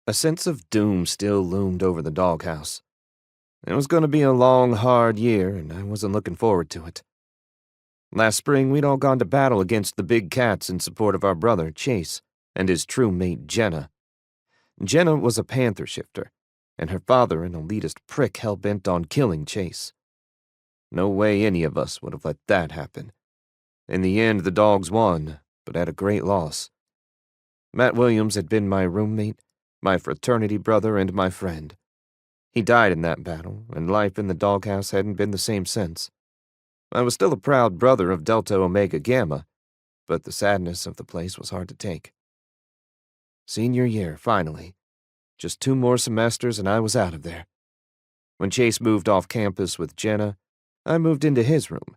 A sense of doom still loomed over the doghouse. It was going to be a long, hard year, and I wasn't looking forward to it. Last spring, we'd all gone to battle against the big cats in support of our brother, Chase, and his true mate, Jenna. Jenna was a panther shifter, and her father an elitist prick hell-bent on killing Chase. No way any of us would have let that happen. In the end, the dogs won, but at a great loss. Matt Williams had been my roommate, my fraternity brother, and my friend. He died in that battle, and life in the doghouse hadn't been the same since. I was still a proud brother of Delta Omega Gamma, but the sadness of the place was hard to take. Senior year, finally. Just 2 more semesters and I was out of there. When Chase moved off campus with Jenna, I moved into his room.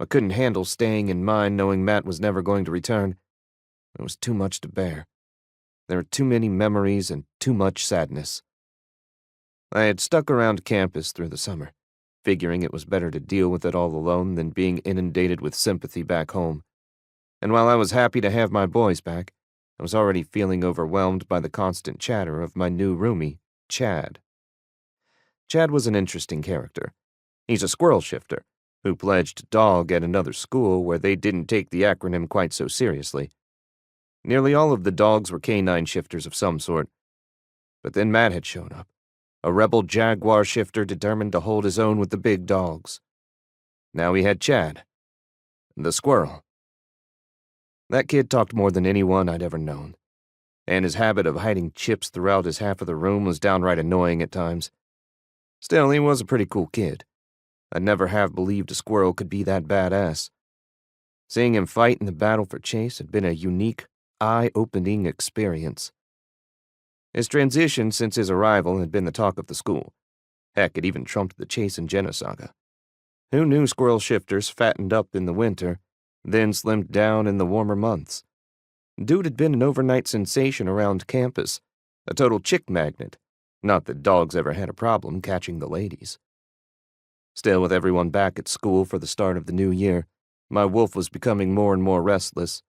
I couldn't handle staying in mine knowing Matt was never going to return. It was too much to bear. There were too many memories and too much sadness. I had stuck around campus through the summer, figuring it was better to deal with it all alone than being inundated with sympathy back home. And while I was happy to have my boys back, I was already feeling overwhelmed by the constant chatter of my new roomie, Chad. Chad was an interesting character. He's a squirrel shifter who pledged dog at another school where they didn't take the acronym quite so seriously. Nearly all of the dogs were canine shifters of some sort. But then Matt had shown up, a rebel jaguar shifter determined to hold his own with the big dogs. Now he had Chad, the squirrel. That kid talked more than anyone I'd ever known, and his habit of hiding chips throughout his half of the room was downright annoying at times. Still, he was a pretty cool kid. I'd never have believed a squirrel could be that badass. Seeing him fight in the battle for Chase had been a unique, eye-opening experience. His transition since his arrival had been the talk of the school. Heck, it even trumped the Chase and Jenna saga. Who knew squirrel shifters fattened up in the winter, then slimmed down in the warmer months? Dude had been an overnight sensation around campus, a total chick magnet. Not that dogs ever had a problem catching the ladies. Still, with everyone back at school for the start of the new year, my wolf was becoming more and more restless.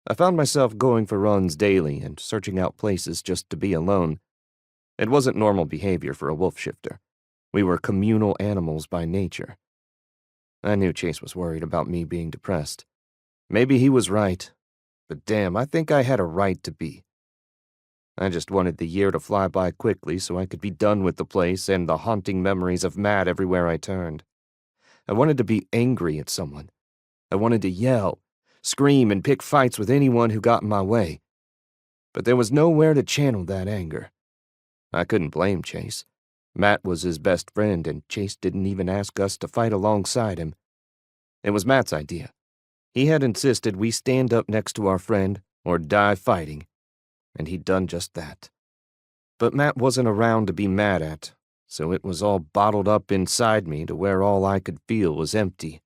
I found myself going for runs daily and searching out places just to be alone. It wasn't normal behavior for a wolf shifter. We were communal animals by nature. I knew Chase was worried about me being depressed. Maybe he was right, but damn, I think I had a right to be. I just wanted the year to fly by quickly so I could be done with the place and the haunting memories of Matt everywhere I turned. I wanted to be angry at someone. I wanted to yell, scream, and pick fights with anyone who got in my way. But there was nowhere to channel that anger. I couldn't blame Chase. Matt was his best friend, and Chase didn't even ask us to fight alongside him. It was Matt's idea. He had insisted we stand up next to our friend or die fighting, and he'd done just that. But Matt wasn't around to be mad at, so it was all bottled up inside me to where all I could feel was empty.